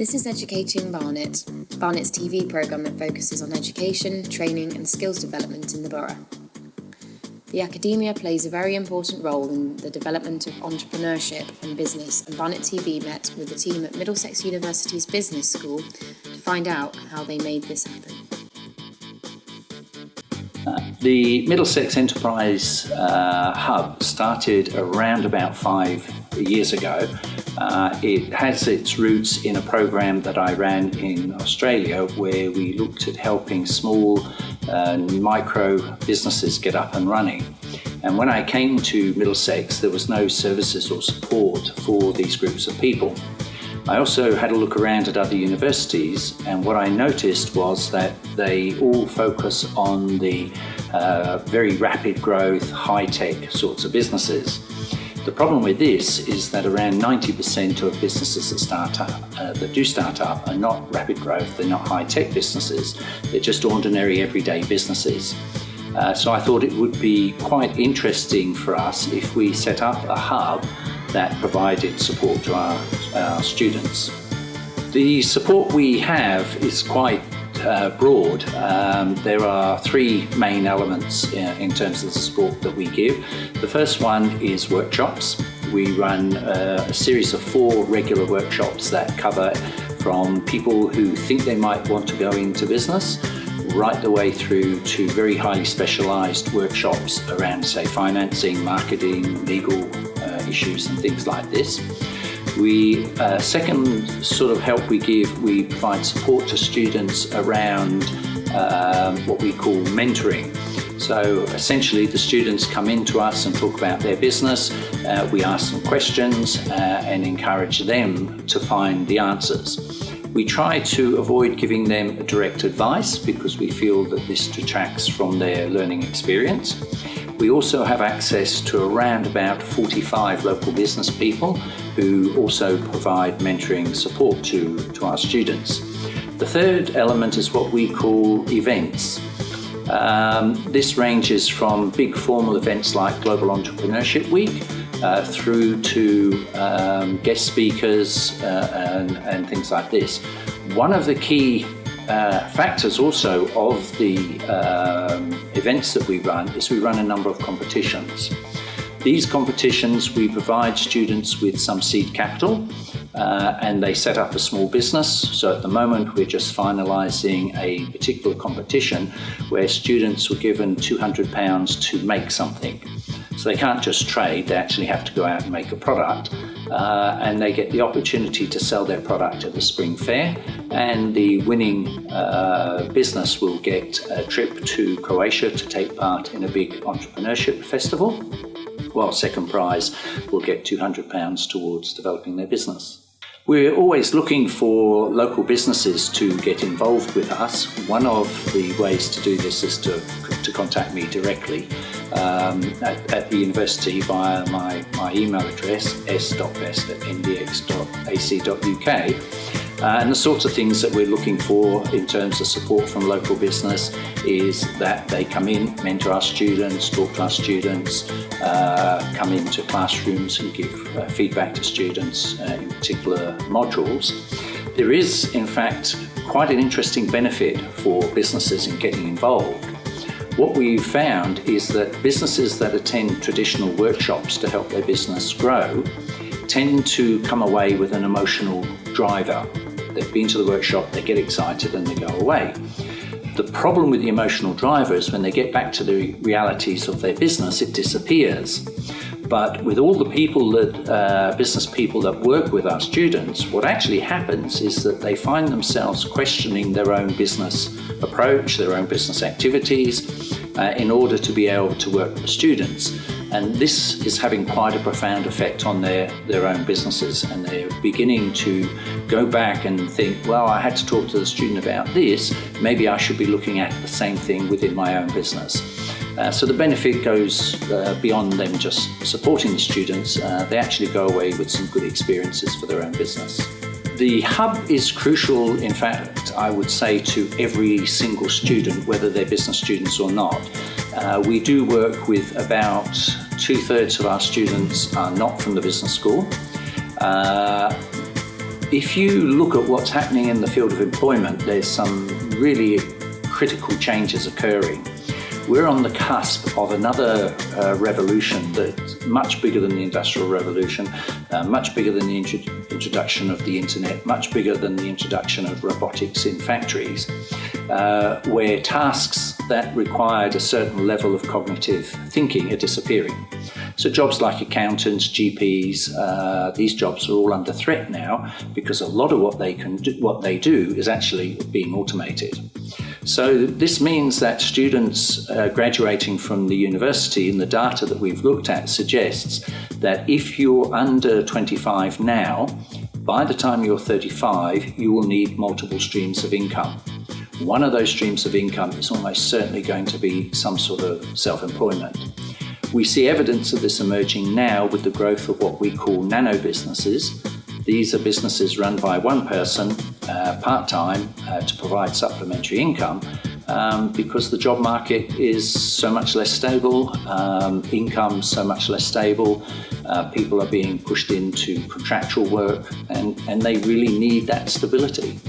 This is Educating Barnet, Barnet's TV programme that focuses on education, training and skills development in the borough. The academia plays a very important role in the development of entrepreneurship and business, and Barnet TV met with the team at Middlesex University's Business School to find out how they made this happen. The Middlesex Enterprise Hub started around about 5 years ago. It has its roots in a program that I ran in Australia where we looked at helping small micro businesses get up and running. And when I came to Middlesex, there was no services or support for these groups of people. I also had a look around at other universities, and what I noticed was that they all focus on the very rapid growth, high-tech sorts of businesses. The problem with this is that around 90% of businesses that do start up are not rapid growth, they're not high-tech businesses, they're just ordinary everyday businesses. So I thought it would be quite interesting for us if we set up a hub that provided support to our students. The support we have is quite broad. There are three main elements in terms of the support that we give. The first one is workshops. We run a series of 4 regular workshops that cover from people who think they might want to go into business right the way through to very highly specialised workshops around, say, financing, marketing, legal issues and things like this. Second sort of help we give, we provide support to students around what we call mentoring. So essentially the students come in to us and talk about their business, we ask them questions and encourage them to find the answers. We try to avoid giving them direct advice because we feel that this detracts from their learning experience. We also have access to around about 45 local business people who also provide mentoring support to our students. The third element is what we call events. This ranges from big formal events like Global Entrepreneurship Week through to guest speakers and things like this. One of the key factors also of the events that we run is we run a number of competitions. These competitions, we provide students with some seed capital and they set up a small business. So at the moment we're just finalising a particular competition where students were given £200 to make something. So they can't just trade, they actually have to go out and make a product, and they get the opportunity to sell their product at the spring fair, and the winning business will get a trip to Croatia to take part in a big entrepreneurship festival, while second prize will get £200 towards developing their business. We're always looking for local businesses to get involved with us. One of the ways to do this is to contact me directly at the university via my email address s.best@ndx.ac.uk. And the sorts of things that we're looking for in terms of support from local business is that they come in, mentor our students, talk to our students, come into classrooms and give feedback to students in particular modules. There is, in fact, quite an interesting benefit for businesses in getting involved. What we've found is that businesses that attend traditional workshops to help their business grow tend to come away with an emotional driver. They've been to the workshop, they get excited and they go away. The problem with the emotional driver is when they get back to the realities of their business, it disappears. But with all the people that, business people that work with our students, what actually happens is that they find themselves questioning their own business approach, their own business activities, in order to be able to work with students. And this is having quite a profound effect on their own businesses, and they're beginning to go back and think, well, I had to talk to the student about this, maybe I should be looking at the same thing within my own business. So the benefit goes beyond them just supporting the students. They actually go away with some good experiences for their own business. The hub is crucial, in fact, I would say, to every single student, whether they're business students or not. We do work with about 2/3 of our students are not from the business school. if you look at what's happening in the field of employment, there's some really critical changes occurring. We're on the cusp of another revolution that's much bigger than the Industrial Revolution, much bigger than the introduction of the internet, much bigger than the introduction of robotics in factories, where tasks that required a certain level of cognitive thinking are disappearing. So jobs like accountants, GPs, these jobs are all under threat now because a lot of what they do is actually being automated. So this means that students graduating from the university, and the data that we've looked at suggests that if you're under 25 now, by the time you're 35, you will need multiple streams of income. One of those streams of income is almost certainly going to be some sort of self-employment. We see evidence of this emerging now with the growth of what we call nano businesses. These are businesses run by one person part-time to provide supplementary income because the job market is so much less stable, income so much less stable, people are being pushed into contractual work and they really need that stability.